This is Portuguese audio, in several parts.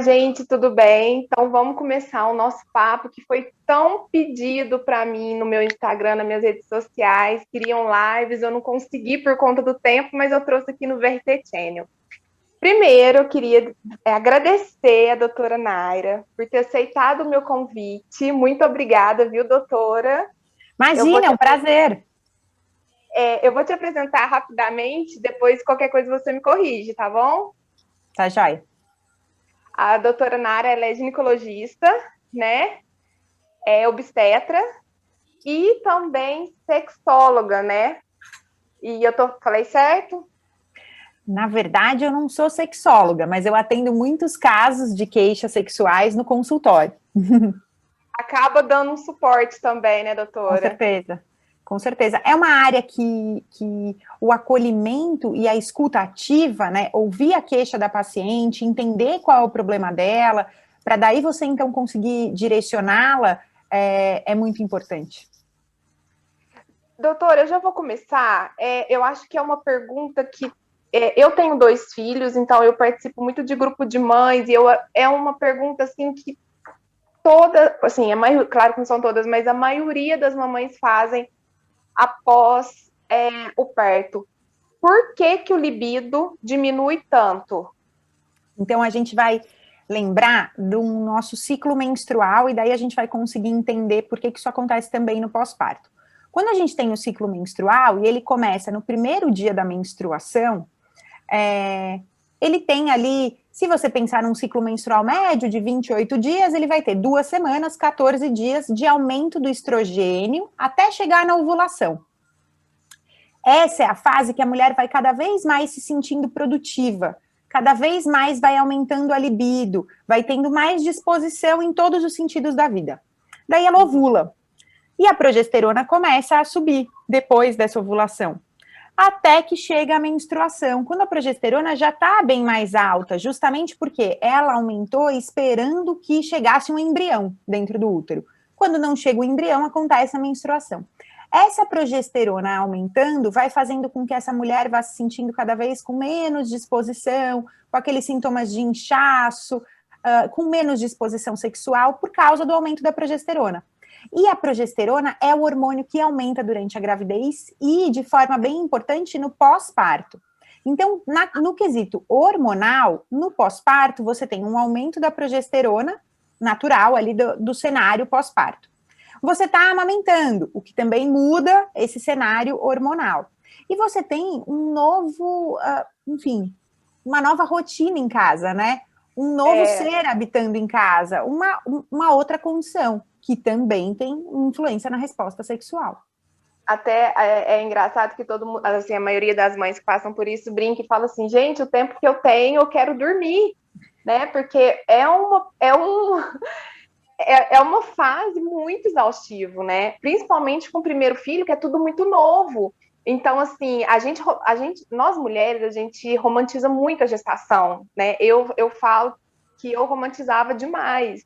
gente, tudo bem? Então vamos começar o nosso papo que foi tão pedido para mim no meu Instagram, nas minhas redes sociais. Queriam lives, eu não consegui por conta do tempo, mas eu trouxe aqui no VRT Channel. Primeiro, eu queria agradecer a doutora Naira por ter aceitado o meu convite. Muito obrigada, viu, doutora? Eu vou Imagina, é te, um prazer. eu vou te apresentar rapidamente, depois qualquer coisa você me corrige, tá bom? Tá joia. A doutora Nara, ela é ginecologista, né? É obstetra e também sexóloga, né? E falei certo? Na verdade, eu não sou sexóloga, mas eu atendo muitos casos de queixas sexuais no consultório. Acaba dando um suporte também, né, Com doutora? certeza. Com certeza. É uma área que o acolhimento e a escuta ativa, né? Ouvir a queixa da paciente, entender qual é o problema dela, para daí você então conseguir direcioná-la, é muito importante. Doutora, eu já vou começar. Eu acho que é uma pergunta que eu tenho dois filhos, então eu participo muito de grupo de mães e é uma pergunta assim que toda, assim, claro que não são todas, mas a maioria das mamães fazem após o parto. Por que que o libido diminui tanto? Então, a gente vai lembrar do nosso ciclo menstrual e daí a gente vai conseguir entender por que isso acontece também no pós-parto. Quando a gente tem o ciclo menstrual e ele começa no primeiro dia da menstruação, ele tem ali, se você pensar num ciclo menstrual médio de 28 dias, ele vai ter 2 semanas, 14 dias de aumento do estrogênio até chegar na ovulação. Essa é a fase que a mulher vai cada vez mais se sentindo produtiva, cada vez mais vai aumentando a libido, vai tendo mais disposição em todos os sentidos da vida. Daí ela ovula. E a progesterona começa a subir depois dessa ovulação, até que chega a menstruação, quando a progesterona já está bem mais alta, justamente porque ela aumentou esperando que chegasse um embrião dentro do útero. Quando não chega o embrião, acontece a menstruação. Essa progesterona aumentando vai fazendo com que essa mulher vá se sentindo cada vez com menos disposição, com aqueles sintomas de inchaço, com menos disposição sexual por causa do aumento da progesterona. E a progesterona é o hormônio que aumenta durante a gravidez e, de forma bem importante, no pós-parto. Então, no quesito hormonal, no pós-parto, você tem um aumento da progesterona natural ali do cenário pós-parto. Você está amamentando, o que também muda esse cenário hormonal. E você tem um novo, enfim, uma nova rotina em casa, né? Um novo ser habitando em casa, uma outra condição, que também tem influência na resposta sexual. Até é engraçado que todo mundo, assim, a maioria das mães que passam por isso brinca e fala assim, gente, o tempo que eu tenho, eu quero dormir, né? Porque é uma fase muito exaustiva, né? Principalmente com o primeiro filho, que é tudo muito novo. Então, assim, nós mulheres, a gente romantiza muito a gestação, né? Eu falo que eu romantizava demais.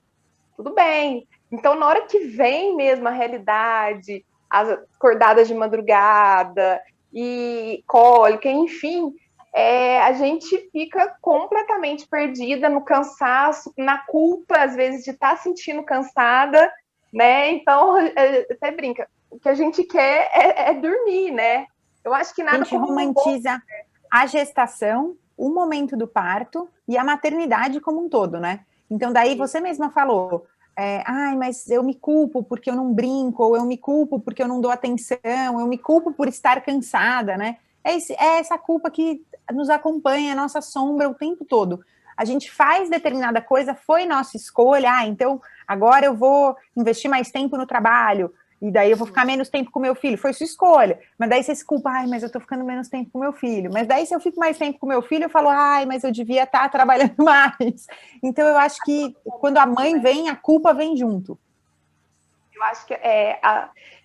Tudo bem. Então, na hora que vem mesmo a realidade, as acordadas de madrugada e cólica, enfim, a gente fica completamente perdida no cansaço, na culpa, às vezes, de estar sentindo cansada, né? Então, até brinca, o que a gente quer é dormir, né? Eu acho que A nada gente como uma boa. romantiza a gestação, o momento do parto e a maternidade como um todo, né? Então, daí você mesma falou, ai, mas eu me culpo porque eu não brinco, ou eu me culpo porque eu não dou atenção, eu me culpo por estar cansada, né? É essa culpa que nos acompanha, a nossa sombra o tempo todo. A gente faz determinada coisa, foi nossa escolha, então agora eu vou investir mais tempo no trabalho, e daí eu vou ficar menos tempo com meu filho, foi sua escolha, mas daí você se culpa, ai, mas eu tô ficando menos tempo com meu filho, mas daí se eu fico mais tempo com meu filho, eu falo, ai, mas eu devia estar trabalhando mais. Então eu acho que quando a mãe vem, a culpa vem junto. Eu acho que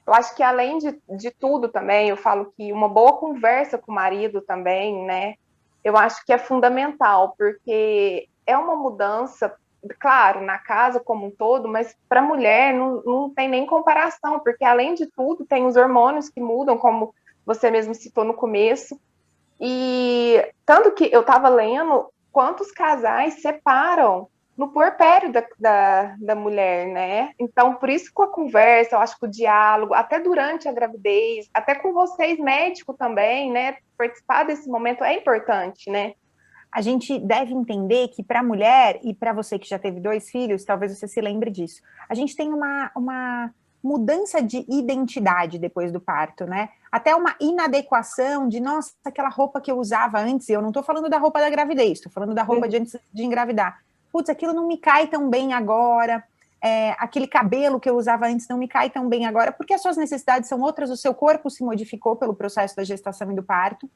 eu acho que além de tudo também, eu falo que uma boa conversa com o marido também, né? Eu acho que é fundamental, porque é uma mudança, claro, na casa como um todo, mas para a mulher não tem nem comparação, porque além de tudo, tem os hormônios que mudam, como você mesmo citou no começo, e tanto que eu estava lendo quantos casais separam no puerpério da mulher, né? Então, por isso com a conversa, eu acho que o diálogo, até durante a gravidez, até com vocês, médico também, né? Participar desse momento é importante, né? A gente deve entender que para a mulher, e para você que já teve 2 filhos, talvez você se lembre disso, a gente tem uma mudança de identidade depois do parto, né? Até uma inadequação de, nossa, aquela roupa que eu usava antes, eu não estou falando da roupa da gravidez, estou falando da roupa de antes de engravidar. Putz, aquilo não me cai tão bem agora, aquele cabelo que eu usava antes não me cai tão bem agora, porque as suas necessidades são outras, o seu corpo se modificou pelo processo da gestação e do parto.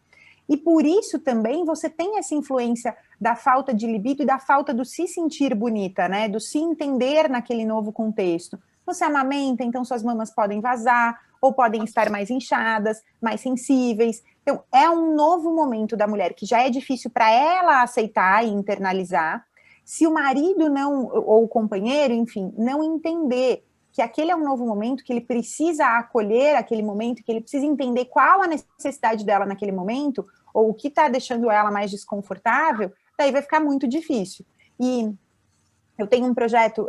E por isso também você tem essa influência da falta de libido e da falta do se sentir bonita, né? Do se entender naquele novo contexto. Você amamenta, então suas mamas podem vazar, ou podem estar mais inchadas, mais sensíveis. Então, é um novo momento da mulher que já é difícil para ela aceitar e internalizar. Se o marido não, ou o companheiro, enfim, não entender que aquele é um novo momento, que ele precisa acolher aquele momento, que ele precisa entender qual a necessidade dela naquele momento, ou o que está deixando ela mais desconfortável, daí vai ficar muito difícil. E eu tenho um projeto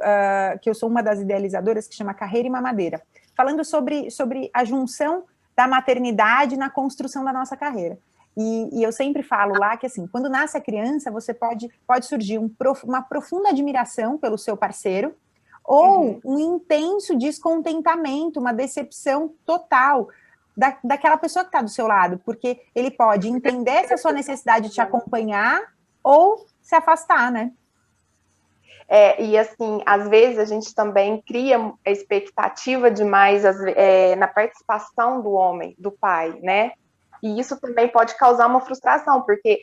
que eu sou uma das idealizadoras, que chama Carreira e Mamadeira, falando sobre a junção da maternidade na construção da nossa carreira. E eu sempre falo lá que, assim, quando nasce a criança, você pode surgir uma profunda admiração pelo seu parceiro, ou um intenso descontentamento, uma decepção total daquela pessoa que está do seu lado, porque ele pode entender essa sua necessidade de te acompanhar ou se afastar, né? E assim, às vezes a gente também cria expectativa demais na participação do homem, do pai, né? E isso também pode causar uma frustração, porque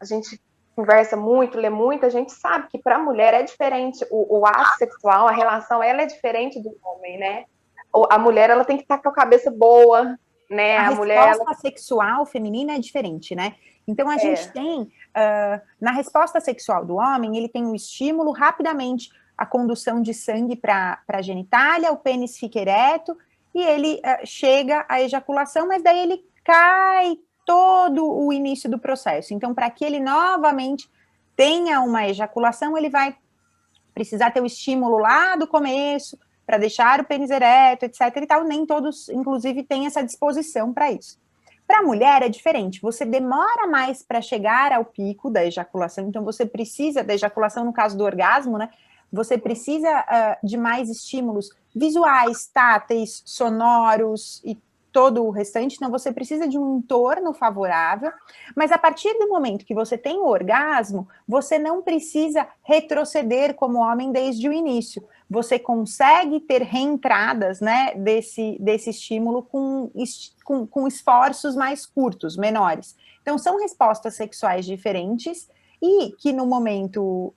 a gente conversa muito, lê muito, a gente sabe que para a mulher é diferente, o ato sexual, a relação, ela é diferente do homem, né? A mulher, ela tem que estar com a cabeça boa, né? A mulher, resposta sexual feminina é diferente, né? Então, a gente tem, na resposta sexual do homem, ele tem o estímulo rapidamente, a condução de sangue para a genitália, o pênis fica ereto, e ele chega à ejaculação, mas daí ele cai todo o início do processo. Então, para que ele novamente tenha uma ejaculação, ele vai precisar ter o estímulo lá do começo, para deixar o pênis ereto, etc. e tal. Nem todos, inclusive, têm essa disposição para isso. Para a mulher é diferente, você demora mais para chegar ao pico da ejaculação, então você precisa da ejaculação, no caso do orgasmo, né? Você precisa de mais estímulos visuais, táteis, sonoros e todo o restante, então você precisa de um entorno favorável, mas a partir do momento que você tem o orgasmo, você não precisa retroceder como homem desde o início. Você consegue ter reentradas, né, desse estímulo com esforços mais curtos, menores. Então, são respostas sexuais diferentes e que no momento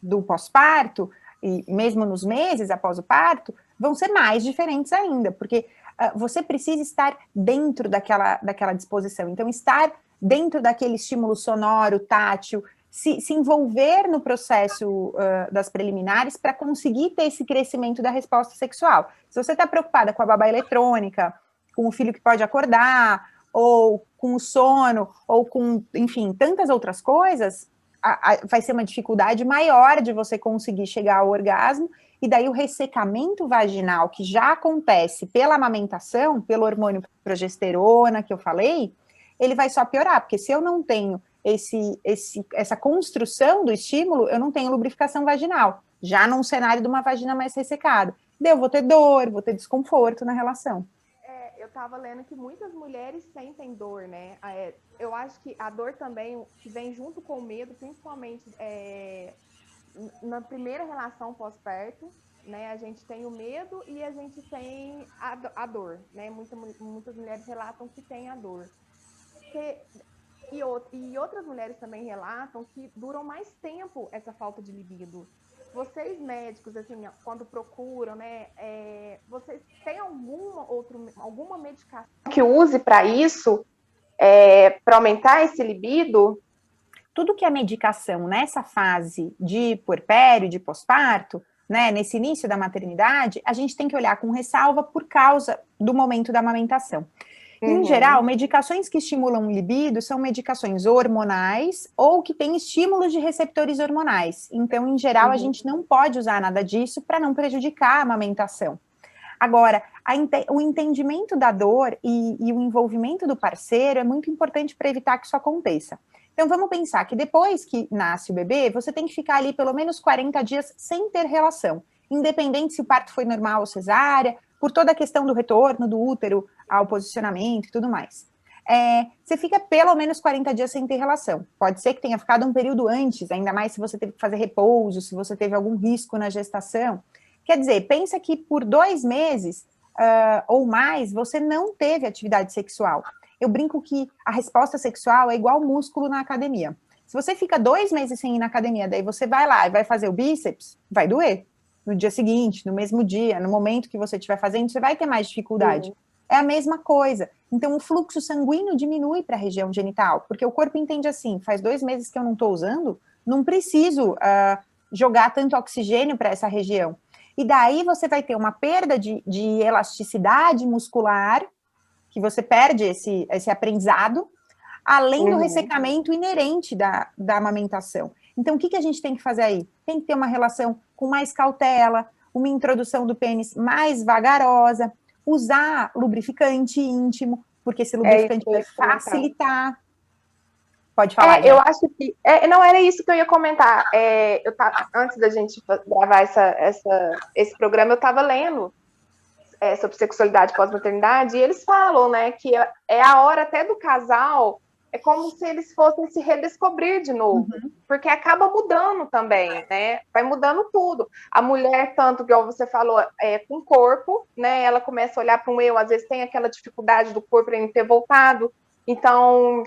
do pós-parto, e mesmo nos meses após o parto, vão ser mais diferentes ainda, porque você precisa estar dentro daquela disposição. Então, estar dentro daquele estímulo sonoro, tátil, se envolver no processo das preliminares para conseguir ter esse crescimento da resposta sexual. Se você está preocupada com a babá eletrônica, com o filho que pode acordar, ou com o sono, ou com, enfim, tantas outras coisas, vai ser uma dificuldade maior de você conseguir chegar ao orgasmo, e daí o ressecamento vaginal, que já acontece pela amamentação, pelo hormônio progesterona que eu falei, ele vai só piorar, porque se eu não tenho essa construção do estímulo, eu não tenho lubrificação vaginal, já num cenário de uma vagina mais ressecada. Daí eu vou ter dor, vou ter desconforto na relação. Eu estava lendo que muitas mulheres sentem dor, né? Eu acho que a dor também, que vem junto com o medo, principalmente na primeira relação pós-parto, né? A gente tem o medo e a gente tem a dor, né? Muitas mulheres relatam que tem a dor. E outras mulheres também relatam que duram mais tempo essa falta de libido. Vocês médicos, assim, quando procuram, né, vocês têm alguma medicação que use para isso, para aumentar esse libido? Tudo que é medicação nessa fase de puerpério, de pós-parto, né, nesse início da maternidade, a gente tem que olhar com ressalva por causa do momento da amamentação. Em geral, medicações que estimulam o libido são medicações hormonais ou que têm estímulos de receptores hormonais. Então, em geral, a gente não pode usar nada disso para não prejudicar a amamentação. Agora, o entendimento da dor e o envolvimento do parceiro é muito importante para evitar que isso aconteça. Então, vamos pensar que depois que nasce o bebê, você tem que ficar ali pelo menos 40 dias sem ter relação, independente se o parto foi normal ou cesárea, por toda a questão do retorno do útero ao posicionamento e tudo mais. Você fica pelo menos 40 dias sem ter relação. Pode ser que tenha ficado um período antes, ainda mais se você teve que fazer repouso, se você teve algum risco na gestação. Quer dizer, pensa que por 2 meses ou mais, você não teve atividade sexual. Eu brinco que a resposta sexual é igual músculo na academia. Se você fica 2 meses sem ir na academia, daí você vai lá e vai fazer o bíceps, vai doer. No dia seguinte, no mesmo dia, no momento que você estiver fazendo, você vai ter mais dificuldade. É a mesma coisa. Então, o fluxo sanguíneo diminui para a região genital, porque o corpo entende assim, faz 2 meses que eu não estou usando, não preciso jogar tanto oxigênio para essa região. E daí você vai ter uma perda de elasticidade muscular, que você perde esse aprendizado, além do ressecamento inerente da amamentação. Então, o que a gente tem que fazer aí? Tem que ter uma relação com mais cautela, uma introdução do pênis mais vagarosa, usar lubrificante íntimo, porque esse lubrificante vai facilitar. Pode falar, eu acho que... não, era isso que eu ia comentar. Antes da gente gravar esse programa, eu estava lendo sobre sexualidade pós-maternidade, e eles falam, né, que é a hora até do casal, é como se eles fossem se redescobrir de novo, porque acaba mudando também, né, vai mudando tudo. A mulher, tanto que você falou, com o corpo, né, ela começa a olhar para um eu, às vezes tem aquela dificuldade do corpo em ter voltado, então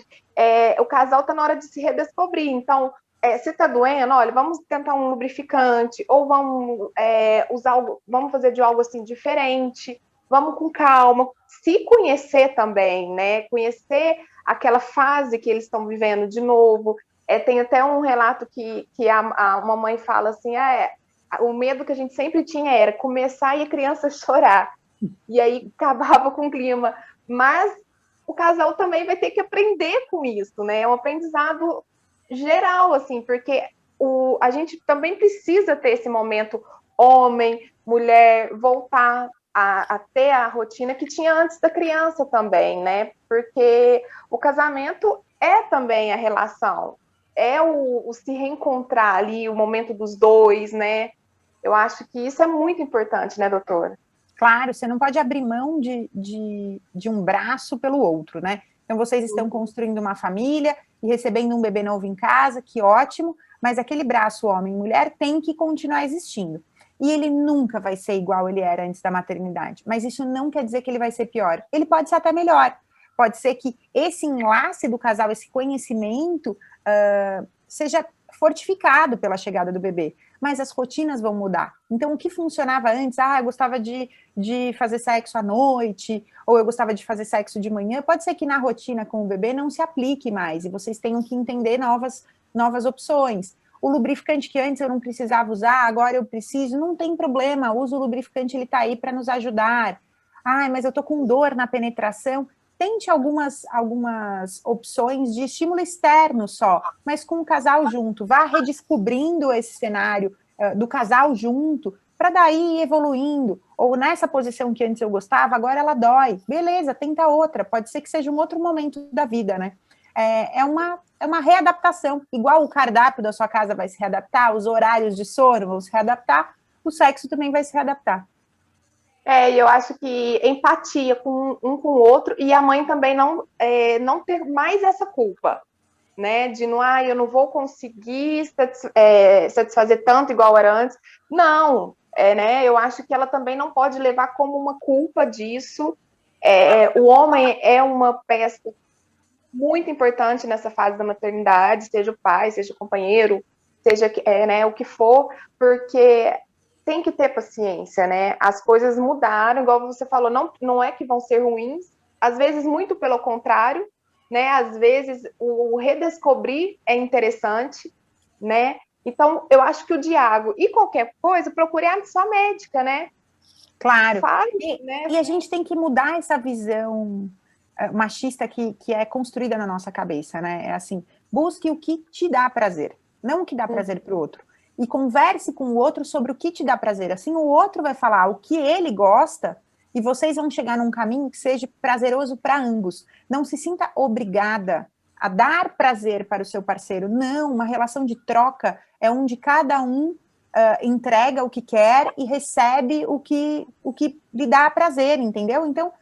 o casal está na hora de se redescobrir, então se está doendo, olha, vamos tentar um lubrificante, ou vamos vamos fazer de algo assim diferente, vamos com calma, se conhecer também, né? Conhecer aquela fase que eles estão vivendo de novo. Tem até um relato que uma mãe fala assim, o medo que a gente sempre tinha era começar e a criança chorar, e aí acabava com o clima, mas o casal também vai ter que aprender com isso, né? É um aprendizado geral, assim, porque a gente também precisa ter esse momento homem, mulher, voltar a ter a rotina que tinha antes da criança também, né? Porque o casamento é também a relação, é o se reencontrar ali, o momento dos dois, né? Eu acho que isso é muito importante, né, doutora? Claro, você não pode abrir mão de um braço pelo outro, né? Então, vocês estão construindo uma família e recebendo um bebê novo em casa, que ótimo, mas aquele braço homem e mulher tem que continuar existindo. E ele nunca vai ser igual ele era antes da maternidade, mas isso não quer dizer que ele vai ser pior. Ele pode ser até melhor. Pode ser que esse enlace do casal, esse conhecimento, seja fortificado pela chegada do bebê, mas as rotinas vão mudar. Então, o que funcionava antes, eu gostava de fazer sexo à noite, ou eu gostava de fazer sexo de manhã, pode ser que na rotina com o bebê não se aplique mais, e vocês tenham que entender novas opções. O lubrificante que antes eu não precisava usar, agora eu preciso, não tem problema, usa o lubrificante, ele está aí para nos ajudar. Mas eu estou com dor na penetração. Tente algumas opções de estímulo externo só, mas com o casal junto. Vá redescobrindo esse cenário do casal junto, para daí ir evoluindo. Ou nessa posição que antes eu gostava, agora ela dói. Beleza, tenta outra. Pode ser que seja um outro momento da vida, né? É uma readaptação. Igual o cardápio da sua casa vai se readaptar, os horários de sono vão se readaptar, o sexo também vai se readaptar. E eu acho que empatia com um com o outro, e a mãe também não ter mais essa culpa, né? De eu não vou conseguir satisfazer tanto igual era antes. Não, né? Eu acho que ela também não pode levar como uma culpa disso. O homem é uma peça muito importante nessa fase da maternidade, seja o pai, seja o companheiro, seja né, o que for, porque tem que ter paciência, né? As coisas mudaram, igual você falou, não é que vão ser ruins, às vezes muito pelo contrário, né? Às vezes o redescobrir é interessante, né? Então, eu acho que o Diago e qualquer coisa, procure a sua médica, né? Claro. Fale, e a gente tem que mudar essa visão machista que é construída na nossa cabeça, né? É assim, busque o que te dá prazer, não o que dá prazer para o outro. E converse com o outro sobre o que te dá prazer. Assim, o outro vai falar o que ele gosta e vocês vão chegar num caminho que seja prazeroso para ambos. Não se sinta obrigada a dar prazer para o seu parceiro. Não, uma relação de troca é onde cada um entrega o que quer e recebe o que lhe dá prazer, entendeu? Então,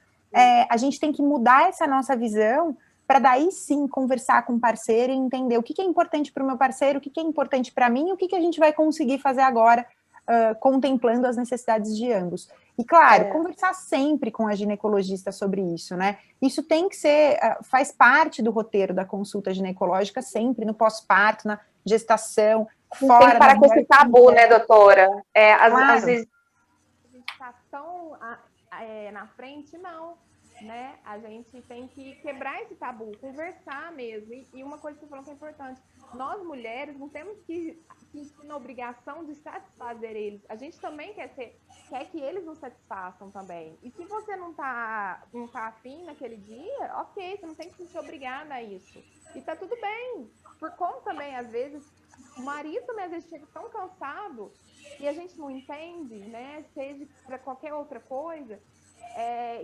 a gente tem que mudar essa nossa visão para daí sim conversar com o parceiro e entender o que é importante para o meu parceiro, o que é importante para mim, e o que a gente vai conseguir fazer agora, contemplando as necessidades de ambos. E claro, conversar sempre com a ginecologista sobre isso, né? Isso tem que ser, faz parte do roteiro da consulta ginecológica sempre, no pós-parto, na gestação, fora. Tem que parar com esse tabu, né, doutora? Às vezes a gente está tão na frente, não. Né? A gente tem que quebrar esse tabu, conversar mesmo. E uma coisa que você falou que é importante, nós mulheres não temos que sentir na obrigação de satisfazer eles. A gente também quer que eles nos satisfaçam também. E se você não tá afim naquele dia, ok, você não tem que se sentir obrigada a isso. E tá tudo bem. Por como também, às vezes, o marido também às vezes chega tão cansado e a gente não entende, né? Seja para qualquer outra coisa.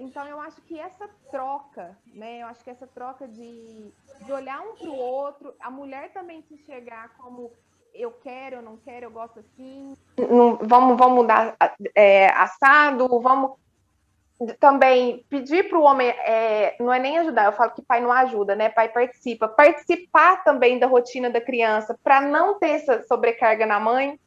Então, eu acho que essa troca, né? Eu acho que essa troca de olhar um para o outro, a mulher também se enxergar como eu quero, eu não quero, eu gosto assim. Vamos mudar assado, vamos também pedir para o homem, não é nem ajudar, eu falo que pai não ajuda, né? Pai participa. Participar também da rotina da criança, para não ter essa sobrecarga na mãe.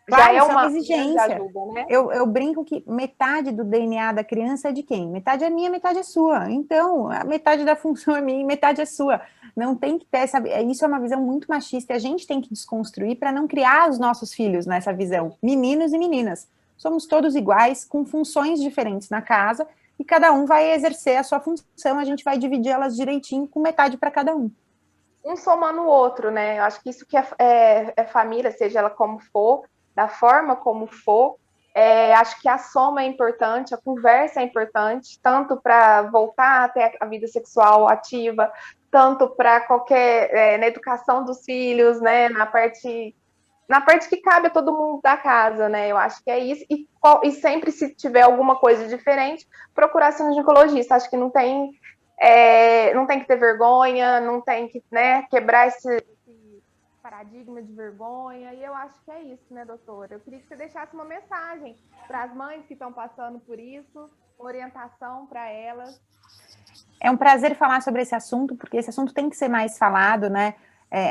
Claro, já é uma exigência. Ajuda, né? Eu brinco que metade do DNA da criança é de quem? Metade é minha, metade é sua. Então, a metade da função é minha e metade é sua. Não tem que ter essa... Isso é uma visão muito machista e a gente tem que desconstruir para não criar os nossos filhos nessa visão. Meninos e meninas. Somos todos iguais, com funções diferentes na casa e cada um vai exercer a sua função, a gente vai dividir elas direitinho com metade para cada um. Um somando o outro, né? Eu acho que isso que é família, seja ela como for, da forma como for, acho que a soma é importante, a conversa é importante, tanto para voltar a ter a vida sexual ativa, tanto para qualquer, na educação dos filhos, né, na parte que cabe a todo mundo da casa, né, eu acho que é isso, e sempre se tiver alguma coisa diferente, procurar ser um ginecologista, acho que não tem que ter vergonha, não tem que, né, quebrar esse paradigma de vergonha, e eu acho que é isso, né, doutora? Eu queria que você deixasse uma mensagem para as mães que estão passando por isso, orientação para elas. É um prazer falar sobre esse assunto, porque esse assunto tem que ser mais falado, né?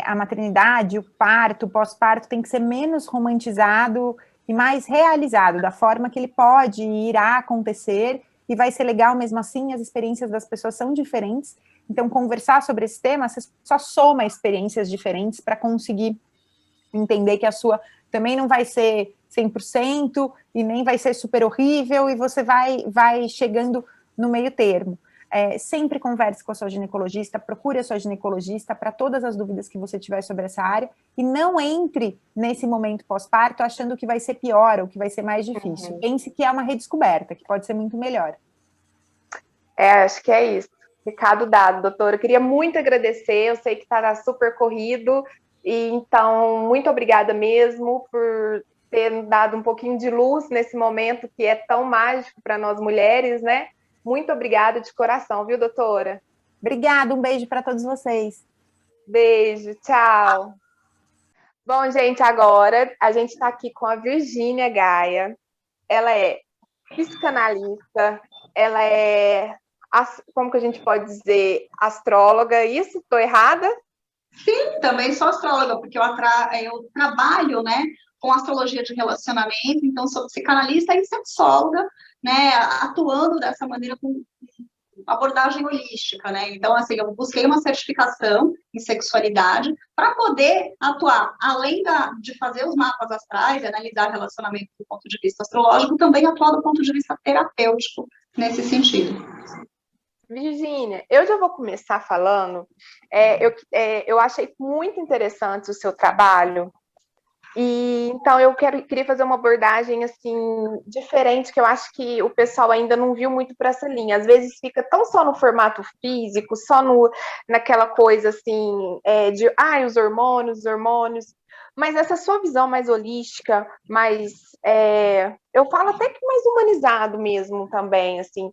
A maternidade, o parto, o pós-parto tem que ser menos romantizado e mais realizado, da forma que ele pode e irá acontecer, e vai ser legal mesmo assim, as experiências das pessoas são diferentes. Então, conversar sobre esse tema, você só soma experiências diferentes para conseguir entender que a sua também não vai ser 100% e nem vai ser super horrível e você vai chegando no meio termo. Sempre converse com a sua ginecologista, procure a sua ginecologista para todas as dúvidas que você tiver sobre essa área e não entre nesse momento pós-parto achando que vai ser pior ou que vai ser mais difícil. Pense que é uma redescoberta, que pode ser muito melhor. Acho que é isso. Recado dado, doutora. Eu queria muito agradecer, eu sei que está super corrido, e então, muito obrigada mesmo por ter dado um pouquinho de luz nesse momento que é tão mágico para nós mulheres, né? Muito obrigada de coração, viu, doutora? Obrigada, um beijo para todos vocês. Beijo, tchau. Bom, gente, agora a gente está aqui com a Virgínia Gaia. Ela é psicanalista, ela é, como que a gente pode dizer, astróloga, isso? Estou errada? Sim, também sou astróloga, porque eu trabalho, né, com astrologia de relacionamento, então sou psicanalista e sexóloga, né, atuando dessa maneira com abordagem holística, né, então, assim, eu busquei uma certificação em sexualidade para poder atuar, além de fazer os mapas astrais e analisar relacionamento do ponto de vista astrológico, também atuar do ponto de vista terapêutico nesse sentido. Virgínia, eu já vou começar falando, eu achei muito interessante o seu trabalho, E então eu queria fazer uma abordagem assim diferente, que eu acho que o pessoal ainda não viu muito para essa linha. Às vezes fica tão só no formato físico, só naquela coisa assim de os hormônios, mas essa sua visão mais holística, mais eu falo até que mais humanizado mesmo também, assim.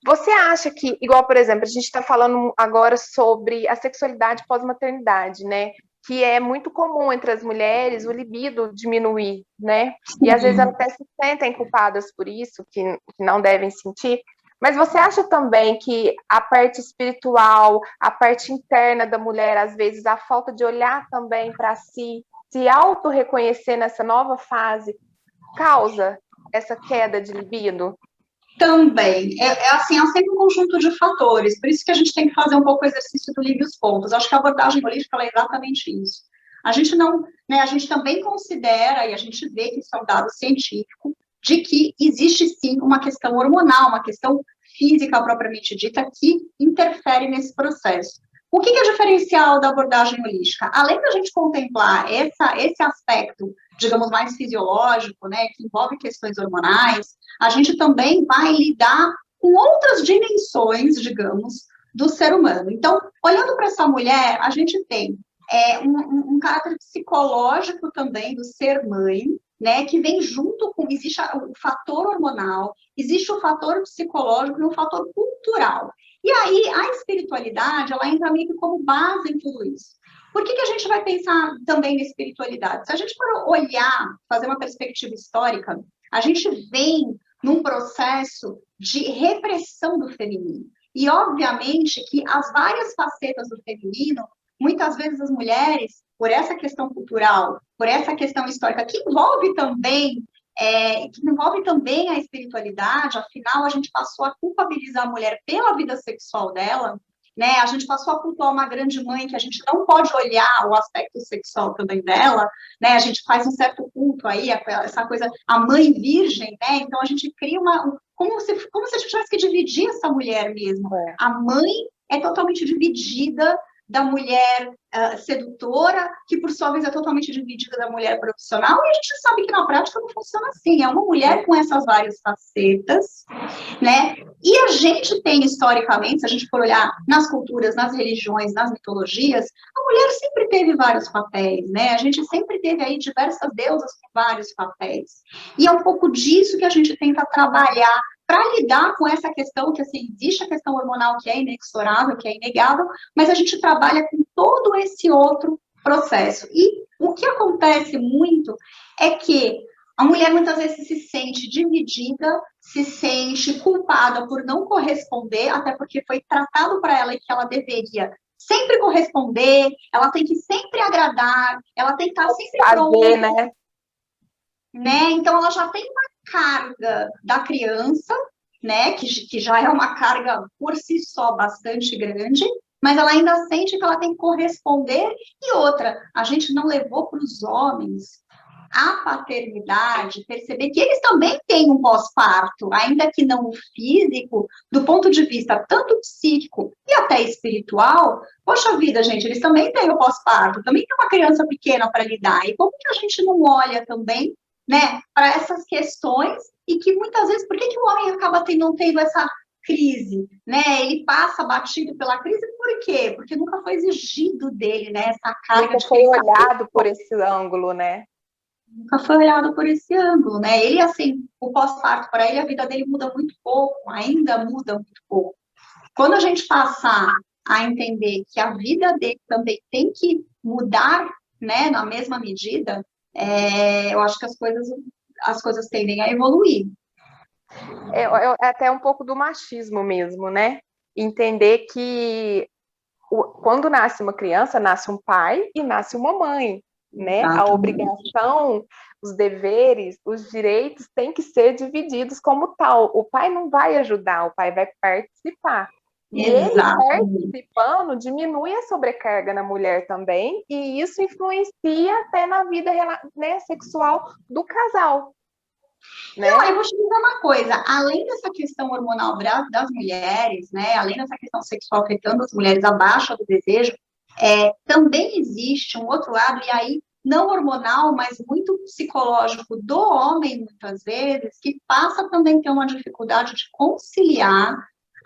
Você acha que, igual, por exemplo, a gente está falando agora sobre a sexualidade pós-maternidade, né? Que é muito comum entre as mulheres o libido diminuir, né? E às vezes elas até se sentem culpadas por isso, que não devem sentir. Mas você acha também que a parte espiritual, a parte interna da mulher, às vezes a falta de olhar também para si, se auto-reconhecer nessa nova fase, causa essa queda de libido? Também, assim, é sempre um conjunto de fatores, por isso que a gente tem que fazer um pouco o exercício do livre os pontos. Acho que a abordagem holística é exatamente isso. A gente não, né, a gente também considera, e a gente vê que isso é um dado científico, de que existe sim uma questão hormonal, uma questão física propriamente dita, que interfere nesse processo. O que é diferencial da abordagem holística? Além da gente contemplar esse aspecto, digamos, mais fisiológico, né, que envolve questões hormonais, a gente também vai lidar com outras dimensões, digamos, do ser humano. Então, olhando para essa mulher, a gente tem um caráter psicológico também do ser mãe, né, que vem junto com, existe o fator hormonal, existe o fator psicológico e o fator cultural. E aí, a espiritualidade, ela entra meio que como base em tudo isso. Por que a gente vai pensar também na espiritualidade? Se a gente for olhar, fazer uma perspectiva histórica, a gente vem num processo de repressão do feminino. E, obviamente, que as várias facetas do feminino, muitas vezes as mulheres, por essa questão cultural, por essa questão histórica, que envolve também a espiritualidade, afinal, a gente passou a culpabilizar a mulher pela vida sexual dela, né? A gente passou a culpar uma grande mãe que a gente não pode olhar o aspecto sexual também dela, né? A gente faz um certo culto aí, essa coisa, a mãe virgem, né? Então a gente cria como se a gente tivesse que dividir essa mulher mesmo. A mãe é totalmente dividida da mulher sedutora, que por sua vez é totalmente dividida da mulher profissional, e a gente sabe que na prática não funciona assim. É uma mulher com essas várias facetas, né? E a gente tem, historicamente, se a gente for olhar nas culturas, nas religiões, nas mitologias, a mulher sempre teve vários papéis, né? A gente sempre teve aí diversas deusas com vários papéis. E é um pouco disso que a gente tenta trabalhar para lidar com essa questão, que assim, existe a questão hormonal que é inexorável, que é inegável, mas a gente trabalha com todo esse outro processo. E o que acontece muito é que a mulher muitas vezes se sente dividida, se sente culpada por não corresponder, até porque foi tratado para ela que ela deveria sempre corresponder, ela tem que sempre agradar, ela tem que estar sempre pronta, né? Então ela já tem uma carga da criança, né, que já é uma carga por si só bastante grande, mas ela ainda sente que ela tem que corresponder. E outra, a gente não levou para os homens a paternidade, perceber que eles também têm um pós-parto, ainda que não o físico, do ponto de vista tanto psíquico e até espiritual. Poxa vida, gente, eles também têm o pós-parto, também tem uma criança pequena para lidar. E como que a gente não olha também, né, para essas questões, e que muitas vezes, por que o homem acaba não tendo essa crise, né? Ele passa batido pela crise, por quê? Porque nunca foi exigido dele, né, essa carga. Nunca foi olhado por esse ângulo, né? Nunca foi olhado por esse ângulo, né? Ele, assim, o pós-parto, para ele, a vida dele muda muito pouco, ainda muda muito pouco. Quando a gente passar a entender que a vida dele também tem que mudar, né, na mesma medida, eu acho que as coisas tendem a evoluir. É até um pouco do machismo mesmo, né? Entender que quando nasce uma criança, nasce um pai e nasce uma mãe, né? Exatamente. A obrigação, os deveres, os direitos têm que ser divididos como tal. O pai não vai ajudar, o pai vai participar. E ele participando diminui a sobrecarga na mulher também, e isso influencia até na vida, né, sexual do casal. Né? Não, eu vou te dizer uma coisa, além dessa questão hormonal das mulheres, né, além dessa questão sexual afetando as mulheres abaixo do desejo, também existe um outro lado, e aí não hormonal, mas muito psicológico do homem, muitas vezes, que passa também a ter uma dificuldade de conciliar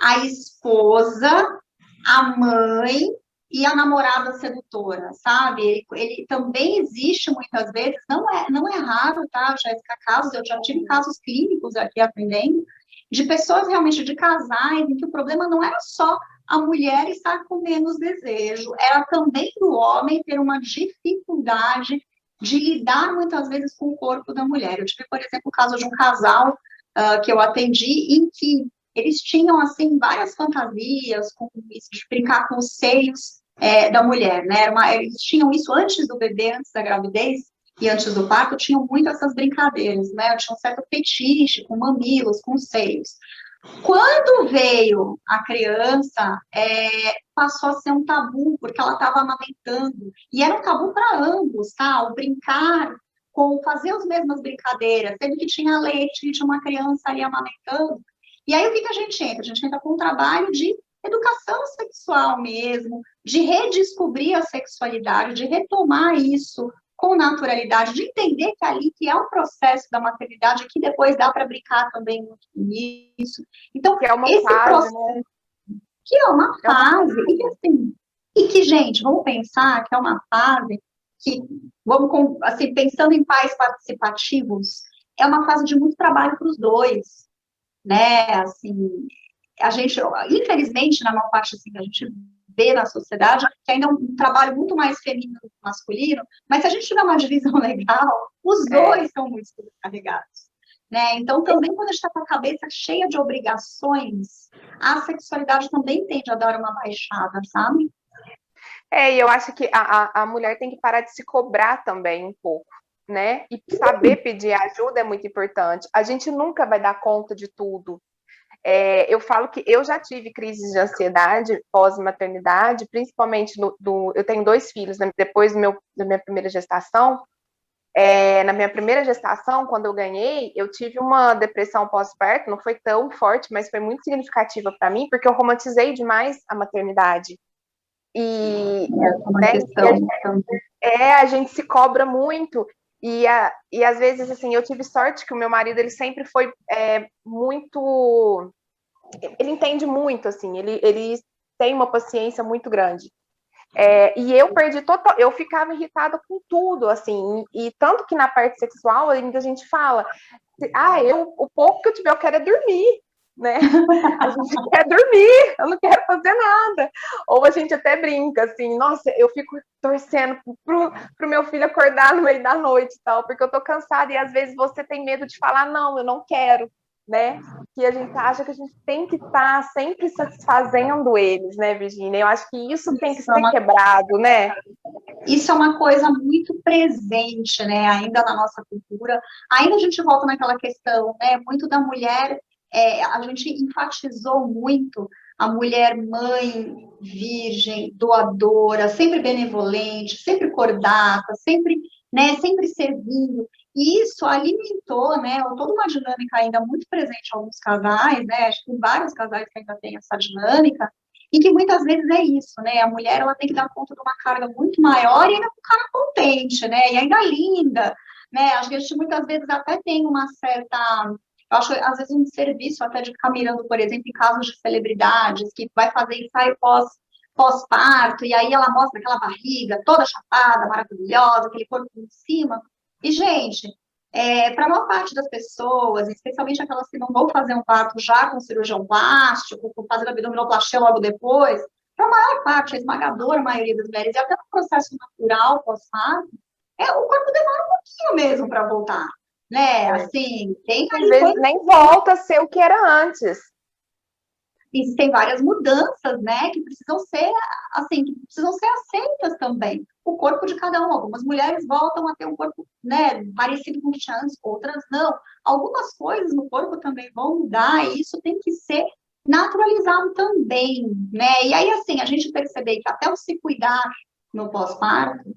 a esposa, a mãe e a namorada sedutora, sabe? Ele também existe muitas vezes, não é raro, tá, Jéssica, casos, eu já tive casos clínicos aqui atendendo, de pessoas realmente, de casais, em que o problema não era só a mulher estar com menos desejo, era também do homem ter uma dificuldade de lidar muitas vezes com o corpo da mulher. Eu tive, por exemplo, o caso de um casal que eu atendi, em que eles tinham, assim, várias fantasias, com isso, de brincar com os seios da mulher, né? Eles tinham isso antes do bebê, antes da gravidez, e antes do parto, tinham muito essas brincadeiras, né? Eu tinha um certo fetiche com mamilos, com seios. Quando veio a criança, passou a ser um tabu, porque ela estava amamentando. E era um tabu para ambos, tá? O brincar, com fazer as mesmas brincadeiras, sendo que tinha leite, tinha uma criança ali amamentando. E aí, o que a gente entra? A gente entra com um trabalho de educação sexual mesmo, de redescobrir a sexualidade, de retomar isso com naturalidade, de entender que ali que é um processo da maternidade, que depois dá para brincar também muito nisso. Então, Que é uma esse fase, processo, né? que é uma fase, e que, assim, gente, vamos pensar que é uma fase que, vamos, assim, pensando em pais participativos, é uma fase de muito trabalho para os dois, né, assim, a gente, infelizmente, na maior parte, assim, que a gente vê na sociedade, que ainda é um trabalho muito mais feminino do que masculino, mas se a gente tiver uma divisão legal, os dois são muito sobrecarregados, né, então também quando a gente está com a cabeça cheia de obrigações, a sexualidade também tende a dar uma baixada, sabe? E eu acho que a mulher tem que parar de se cobrar também um pouco, né? E saber pedir ajuda é muito importante. A gente nunca vai dar conta de tudo. Eu falo que eu já tive crises de ansiedade pós-maternidade, principalmente eu tenho 2 filhos, né? Depois da minha primeira gestação. Na minha primeira gestação, quando eu ganhei, eu tive uma depressão pós-parto, não foi tão forte, mas foi muito significativa para mim, porque eu romantizei demais a maternidade. E, uma né, questão a gente se cobra muito. E às vezes, assim, eu tive sorte que o meu marido, ele sempre foi muito... Ele entende muito, assim, ele tem uma paciência muito grande. E eu perdi total... Eu ficava irritada com tudo, assim, e tanto que na parte sexual ainda a gente fala, o pouco que eu tiver, eu quero é dormir, né? A gente quer dormir, eu não quero fazer nada. Ou a gente até brinca, assim, nossa, eu fico torcendo pro meu filho acordar no meio da noite e tal, porque eu tô cansada, e às vezes você tem medo de falar, não, eu não quero, né? Que a gente acha que a gente tem que estar sempre satisfazendo eles, né, Virginia? Eu acho que isso tem que ser quebrado, né? Isso é uma coisa muito presente, né, ainda na nossa cultura. Ainda a gente volta naquela questão, né, muito da mulher, a gente enfatizou muito a mulher mãe, virgem, doadora, sempre benevolente, sempre cordata, sempre, né, sempre servindo. E isso alimentou, né, toda uma dinâmica ainda muito presente em alguns casais, né, acho que tem vários casais que ainda têm essa dinâmica, e que muitas vezes é isso, né? A mulher, ela tem que dar conta de uma carga muito maior e ainda com o cara contente, né? E ainda linda, né? Acho que a gente muitas vezes até tem uma certa... Eu acho, às vezes, um serviço até de ficar mirando, por exemplo, em casos de celebridades, que vai fazer ensaio pós-parto, e aí ela mostra aquela barriga toda chapada, maravilhosa, aquele corpo em cima. E, gente, para a maior parte das pessoas, especialmente aquelas que não vão fazer um parto já com cirurgião plástico, com fazer abdominoplastia logo depois, para a maior parte, a esmagadora maioria das mulheres, e até no processo natural pós-parto, o corpo demora um pouquinho mesmo para voltar, né? Assim, tem às vezes nem volta a ser o que era antes. E tem várias mudanças, né, que precisam ser, assim, que precisam ser aceitas também. O corpo de cada um. Algumas mulheres voltam a ter um corpo, né, parecido com o que tinha antes, outras não. Algumas coisas no corpo também vão mudar, e isso tem que ser naturalizado também, né? E aí, assim, a gente perceber que até o se cuidar no pós-parto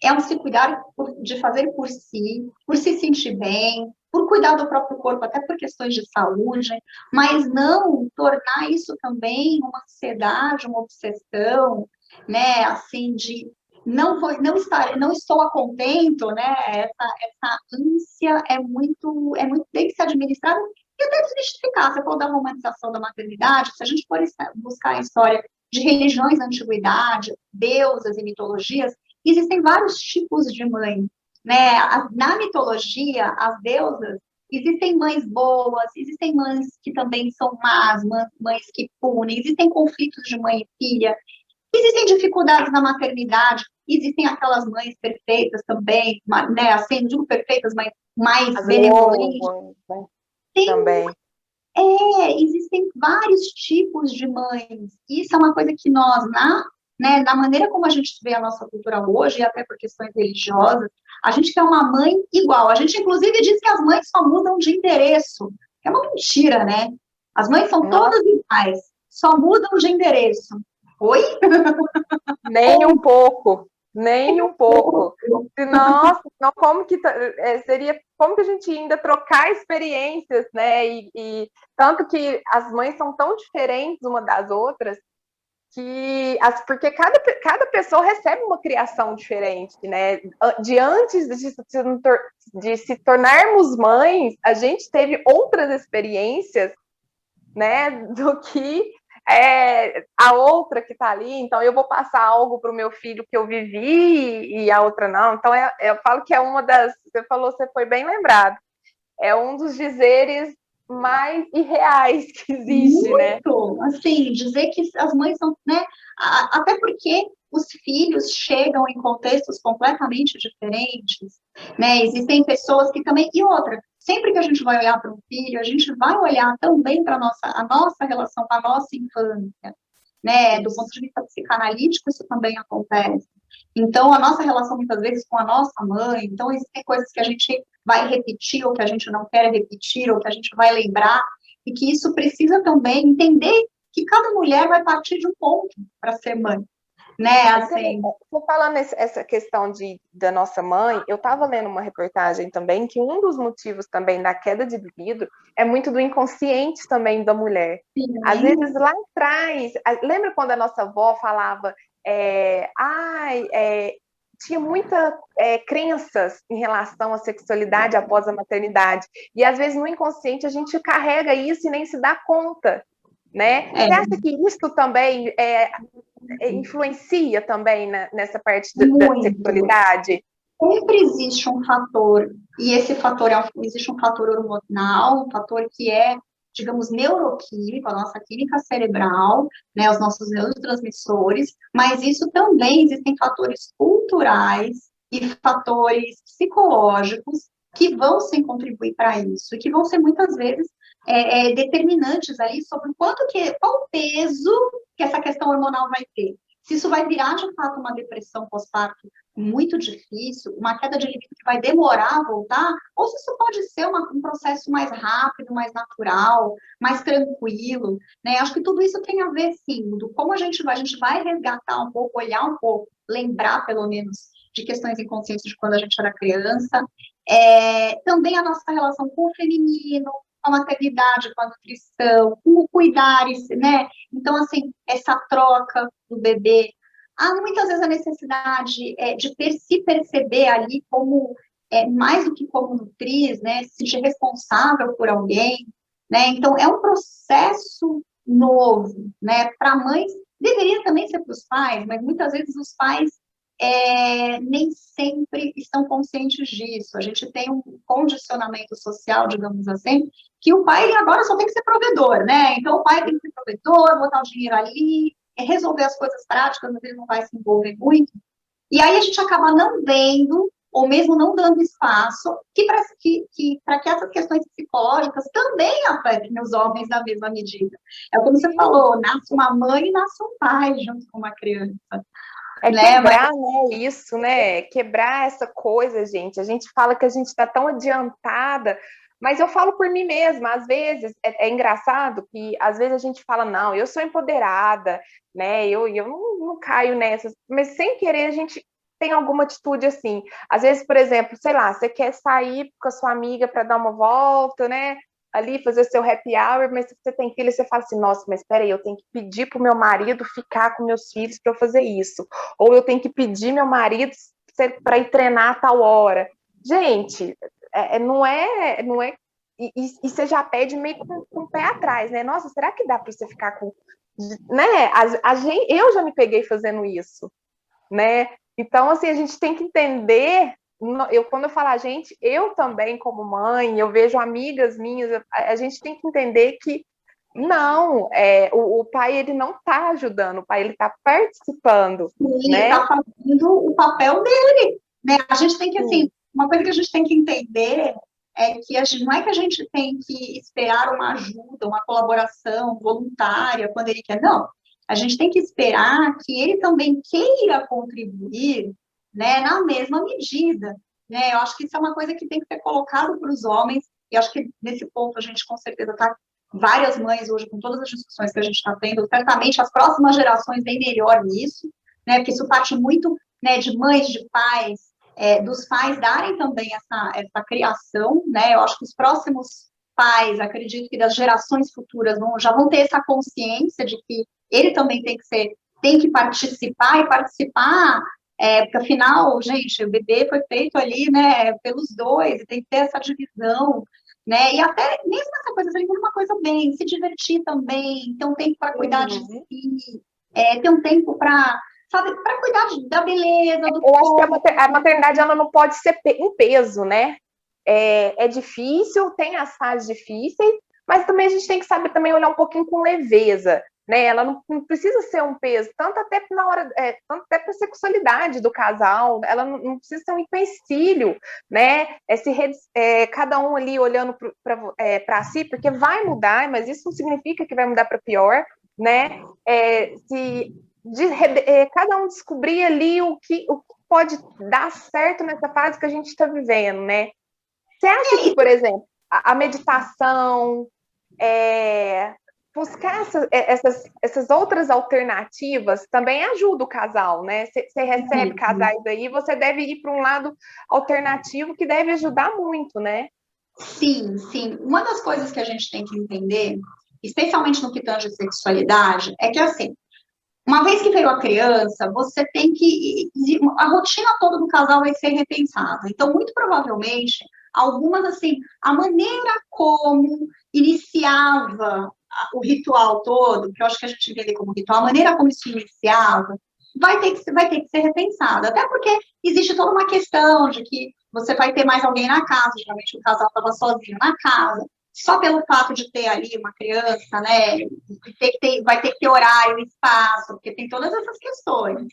é um se cuidar de fazer por se sentir bem, por cuidar do próprio corpo, até por questões de saúde, mas não tornar isso também uma ansiedade, uma obsessão, né, assim, de não estou a contento, né? Essa ânsia é muito tem que ser administrada e até desmistificar. Você falou da romantização da maternidade, se a gente for buscar a história de religiões da antiguidade, deusas e mitologias, existem vários tipos de mãe, né? Na mitologia, as deusas, existem mães boas, existem mães que também são más, mães que punem, existem conflitos de mãe e filha, existem dificuldades na maternidade, existem aquelas mães perfeitas também, né? Assim, não digo perfeitas, mas mais As benevolentes. órfãs, né? Tem Também. existem vários tipos de mães. Isso é uma coisa que nós, na maneira como a gente vê a nossa cultura hoje, e até por questões religiosas, a gente quer uma mãe igual. A gente, inclusive, diz que as mães só mudam de endereço. É uma mentira, né? As mães são todas iguais, só mudam de endereço. Oi? Nem um pouco. Nem um pouco. Nossa, não, como que seria, como que a gente ainda trocar experiências, né? E tanto que as mães são tão diferentes uma das outras porque cada pessoa recebe uma criação diferente, né? De antes de se tornarmos mães, a gente teve outras experiências, né? Do que a outra que está ali. Então, eu vou passar algo para o meu filho que eu vivi e a outra não. Então, eu falo que é uma das. Você falou, você foi bem lembrado. É um dos dizeres mais irreais que existe, muito, né? assim, dizer que as mães são, né? Até porque os filhos chegam em contextos completamente diferentes, né? Existem pessoas que também. E outra, sempre que a gente vai olhar para um filho, a gente vai olhar também para a nossa relação com a nossa infância, né? Do ponto de vista psicanalítico, isso também acontece. Então, a nossa relação, muitas vezes, com a nossa mãe, então, existem coisas que a gente vai repetir, ou que a gente não quer repetir, ou que a gente vai lembrar, e que isso precisa também entender que cada mulher vai partir de um ponto para ser mãe, né? Assim. Você falando essa questão da nossa mãe, eu estava lendo uma reportagem também que um dos motivos também da queda de libido é muito do inconsciente também da mulher. Sim. Às vezes lá atrás, lembra quando a nossa avó falava tinha muitas crenças em relação à sexualidade após a maternidade, e às vezes no inconsciente a gente carrega isso e nem se dá conta, né? Você acha que isso também influencia também nessa parte da sexualidade? Sempre existe um fator, e esse fator existe um fator hormonal, um fator que é, digamos, neuroquímico, a nossa química cerebral, né, os nossos neurotransmissores, mas isso também existem fatores culturais e fatores psicológicos que vão sim contribuir para isso, e que vão ser muitas vezes determinantes ali sobre qual o peso que essa questão hormonal vai ter. Se isso vai virar, de fato, uma depressão pós-parto muito difícil, uma queda de libido que vai demorar a voltar, ou se isso pode ser um processo mais rápido, mais natural, mais tranquilo, né? Acho que tudo isso tem a ver, sim, do como a gente vai resgatar um pouco, olhar um pouco, lembrar, pelo menos, de questões inconscientes de quando a gente era criança. Também a nossa relação com o feminino, com a maternidade, com a nutrição, com o cuidar, né? Então, assim, essa troca do bebê. Há muitas vezes a necessidade de se perceber ali como, mais do que como nutriz, né? Se sentir responsável por alguém, né? Então, é um processo novo, né? Para mães, deveria também ser para os pais, mas muitas vezes os pais nem sempre estão conscientes disso. A gente tem um condicionamento social, digamos assim, que o pai agora só tem que ser provedor, né? Então, o pai tem que ser provedor, botar o dinheiro ali, resolver as coisas práticas, mas ele não vai se envolver muito. E aí a gente acaba não vendo, ou mesmo não dando espaço, para que essas questões psicológicas também afetem os homens na mesma medida. É como você falou, nasce uma mãe e nasce um pai junto com uma criança. Quebrar, né, isso, né? Quebrar essa coisa, gente. A gente fala que a gente está tão adiantada, mas eu falo por mim mesma. Às vezes é engraçado que às vezes a gente fala, não, eu sou empoderada, né? Eu não caio nessas, mas sem querer a gente tem alguma atitude assim. Às vezes, por exemplo, sei lá, você quer sair com a sua amiga para dar uma volta, né? ali fazer seu happy hour, mas se você tem filho, você fala assim, nossa, mas espera aí, eu tenho que pedir pro meu marido ficar com meus filhos para eu fazer isso. Ou eu tenho que pedir meu marido para ir treinar a tal hora. Gente, não é e você já pede meio com o pé atrás, né? Nossa, será que dá para você ficar com... Né? Eu já me peguei fazendo isso, né? Então, assim, a gente tem que entender... Quando eu falo a gente, eu também, como mãe, eu vejo amigas minhas, a gente tem que entender que não, o pai ele não está ajudando, o pai ele está participando. Sim, né? ele está fazendo o papel dele, né? A gente tem que, assim, uma coisa que a gente tem que entender é que não é que a gente tem que esperar uma ajuda, uma colaboração voluntária quando ele quer, não. A gente tem que esperar que ele também queira contribuir, né, na mesma medida, né? Eu acho que isso é uma coisa que tem que ser colocado para os homens, e acho que nesse ponto a gente com certeza está várias mães hoje, com todas as discussões que a gente está tendo, certamente as próximas gerações vêm melhor nisso, né? Porque isso parte muito, né, de mães, de pais, dos pais darem também essa criação, né? Eu acho que os próximos pais, acredito que das gerações futuras já vão ter essa consciência de que ele também tem que participar e participar, porque afinal, gente, o bebê foi feito ali, né, pelos dois, e tem que ter essa divisão, né? E até mesmo essa coisa, você uma coisa bem, se divertir também, ter um tempo para cuidar de si, ter um tempo para, sabe, para cuidar da beleza, do Eu acho que a maternidade ela não pode ser um peso, né? É difícil, tem as fases difíceis, mas também a gente tem que saber também olhar um pouquinho com leveza, né? Ela não precisa ser um peso, tanto até na hora, tanto até para a sexualidade do casal, ela não precisa ser um empecilho, né? Cada um ali olhando para si, porque vai mudar, mas isso não significa que vai mudar para pior, né? Cada um descobrir ali o que pode dar certo nessa fase que a gente está vivendo, né? Você acha que, por exemplo, a meditação, buscar essas outras alternativas também ajuda o casal, né? Você recebe casais aí, você deve ir para um lado alternativo que deve ajudar muito, né? Sim, sim. Uma das coisas que a gente tem que entender, especialmente no que tange sexualidade, é que, assim, uma vez que veio a criança, você tem que... A rotina toda do casal vai ser repensada. Então, muito provavelmente, algumas, assim, a maneira como iniciava o ritual todo, que eu acho que a gente vê como ritual, a maneira como isso iniciava, vai ter que ser repensada. Até porque existe toda uma questão de que você vai ter mais alguém na casa, geralmente o casal estava sozinho na casa, só pelo fato de ter ali uma criança, né, vai ter que ter horário, espaço, porque tem todas essas questões.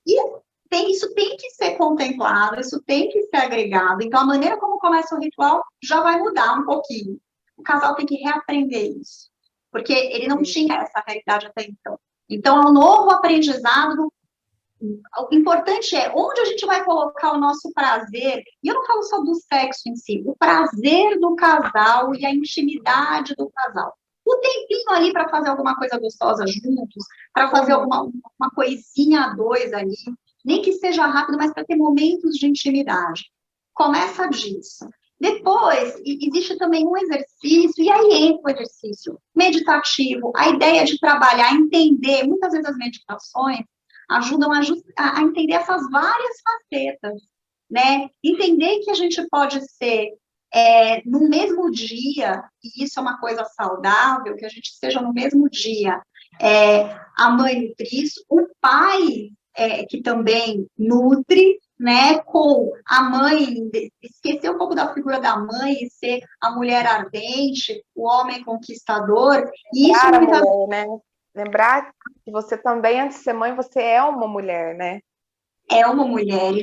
E isso tem que ser contemplado, isso tem que ser agregado. Então, a maneira como começa o ritual já vai mudar um pouquinho. O casal tem que reaprender isso, porque ele não tinha essa realidade até então. Então, é um novo aprendizado. O importante é onde a gente vai colocar o nosso prazer, e eu não falo só do sexo em si, o prazer do casal e a intimidade do casal. O tempinho ali para fazer alguma coisa gostosa juntos, para fazer uma coisinha a dois ali, nem que seja rápido, mas para ter momentos de intimidade. Começa disso. Depois, existe também um exercício, e aí entra o exercício meditativo, a ideia de trabalhar, entender, muitas vezes as meditações ajudam a entender essas várias facetas, né? Entender que a gente pode ser, no mesmo dia, e isso é uma coisa saudável, que a gente seja no mesmo dia, a mãe nutriz, o pai que também nutre, né, com a mãe, esquecer um pouco da figura da mãe e ser a mulher ardente, o homem conquistador, e isso muitas vezes, né? Lembrar que você também, antes de ser mãe, você é uma mulher, né? é uma mulher, e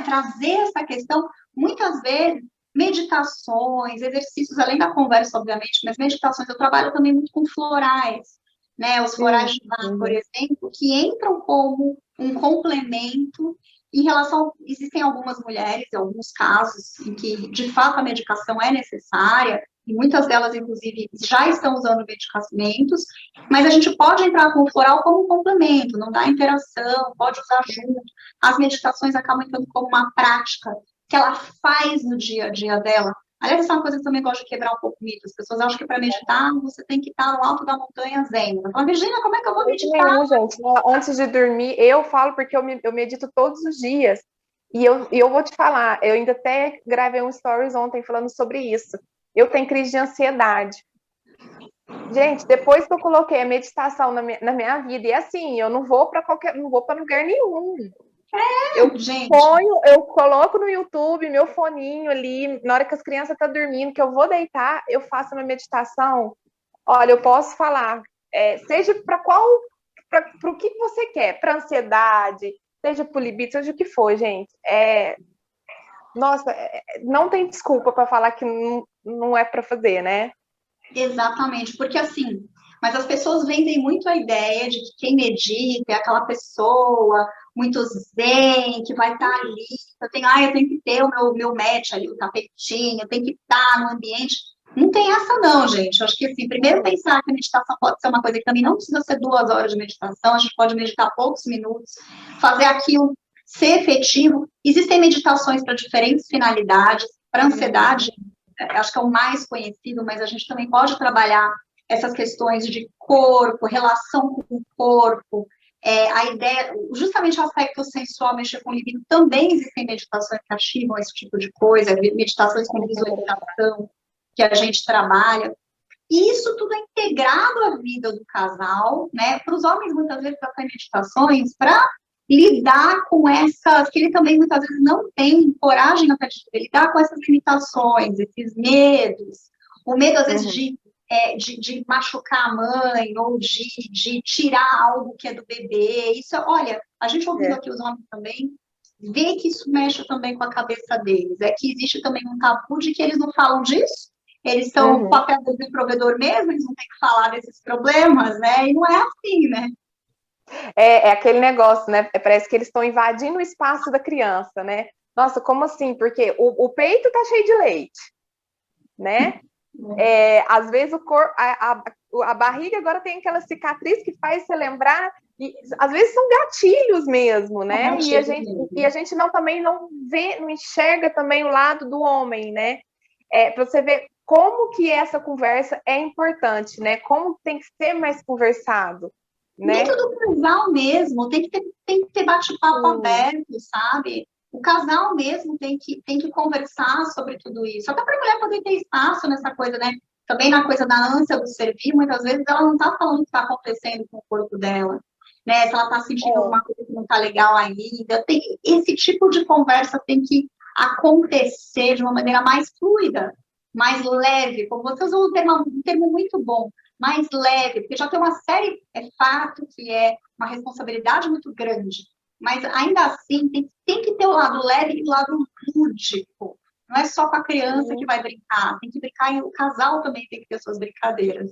trazer essa questão, muitas vezes, meditações, exercícios, além da conversa, obviamente, mas meditações, eu trabalho também muito com florais, né, os florais de Bach, por exemplo, que entram como um complemento em relação, existem algumas mulheres, em alguns casos, em que, de fato, a medicação é necessária, e muitas delas, inclusive, já estão usando medicamentos, mas a gente pode entrar com o floral como um complemento, não dá interação, pode usar junto. As meditações acabam entrando como uma prática que ela faz no dia a dia dela, Aliás, essa é uma coisa que eu também gosto de quebrar um pouco o mito. As pessoas acham que para meditar você tem que estar no alto da montanha zen. Eu falo, Virginia, como é que eu vou meditar? Nenhum, gente. Antes de dormir, eu falo porque eu medito todos os dias. E eu vou te falar, eu ainda até gravei um stories ontem falando sobre isso. Eu tenho crise de ansiedade. Gente, depois que eu coloquei a meditação na minha vida, e assim, eu não vou para lugar nenhum. Gente, Eu coloco no YouTube meu foninho ali, na hora que as crianças estão dormindo, que eu vou deitar, eu faço uma meditação. Olha, eu posso falar, seja para o que você quer, para ansiedade, seja para o libido, seja o que for, gente. Nossa, não tem desculpa para falar que não é para fazer, né? exatamente, porque assim, mas as pessoas vendem muito a ideia de que quem medita é aquela pessoa muito zen, que vai estar ali, eu tenho que ter o meu match ali, o tapetinho, eu tenho que estar no ambiente. Não tem essa não, gente. Eu acho que assim, primeiro pensar que a meditação pode ser uma coisa que também não precisa ser 2 horas de meditação, a gente pode meditar poucos minutos, fazer aquilo ser efetivo. Existem meditações para diferentes finalidades, para ansiedade, acho que é o mais conhecido, mas a gente também pode trabalhar essas questões de corpo, relação com o corpo, a ideia, justamente o aspecto sensual, mexer com o libido, também existem meditações que ativam esse tipo de coisa, meditações com visualização, que a gente trabalha. E isso tudo é integrado à vida do casal, né? Para os homens, muitas vezes, para meditações, para lidar com essas, que ele também muitas vezes não tem coragem até de lidar com essas limitações, esses medos, o medo às vezes de machucar a mãe, ou de tirar algo que é do bebê, isso, olha, a gente ouvindo aqui os homens também, vê que isso mexe também com a cabeça deles, que existe também um tabu de que eles não falam disso, eles são o papel do provedor mesmo, eles não têm que falar desses problemas, né, e não é assim, né. É aquele negócio, né? Parece que eles estão invadindo o espaço da criança, né? Nossa, como assim? Porque o peito tá cheio de leite, né? Às vezes o corpo, a barriga agora tem aquela cicatriz que faz você lembrar, e às vezes são gatilhos mesmo, né? E a gente também não vê, não enxerga também o lado do homem, né? Para você ver como que essa conversa é importante, né? Como tem que ser mais conversado. Né? Dentro do casal mesmo, tem que ter bate-papo aberto, sabe? O casal mesmo tem que conversar sobre tudo isso. Até para a mulher poder ter espaço nessa coisa, né? Também na coisa da ânsia do servir, muitas vezes ela não está falando o que está acontecendo com o corpo dela, né? Se ela está sentindo alguma coisa que não está legal ainda. Esse tipo de conversa tem que acontecer de uma maneira mais fluida, mais leve. Como você usou um termo muito bom, mais leve, porque já tem uma série, é fato que é uma responsabilidade muito grande, mas ainda assim tem que ter o lado leve e o lado lúdico. Não é só com a criança que vai brincar, tem que brincar e o casal também tem que ter suas brincadeiras.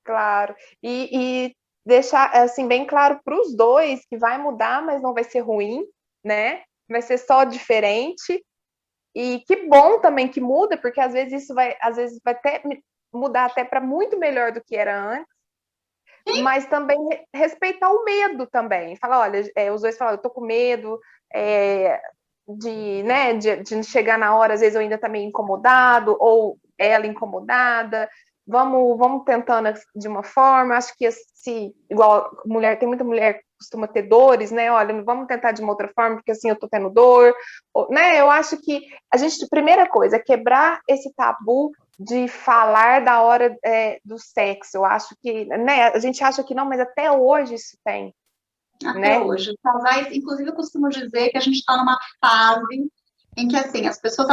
Claro, e deixar assim bem claro para os dois que vai mudar, mas não vai ser ruim, né? Vai ser só diferente. E que bom também que muda, porque às vezes às vezes vai até mudar até para muito melhor do que era antes. Sim. Mas também respeitar o medo também. Falar, olha, os dois falam, eu tô com medo de chegar na hora, às vezes eu ainda tá meio incomodado, ou ela incomodada. Vamos tentando de uma forma, acho que igual mulher, tem muita mulher que costuma ter dores, né? Olha, vamos tentar de uma outra forma, porque assim eu tô tendo dor, né? Eu acho que primeira coisa, é quebrar esse tabu de falar da hora do sexo. Eu acho que, né? A gente acha que não, mas até hoje isso tem. Até hoje. Os casais, inclusive, eu costumo dizer que a gente está numa fase em que, assim, as pessoas...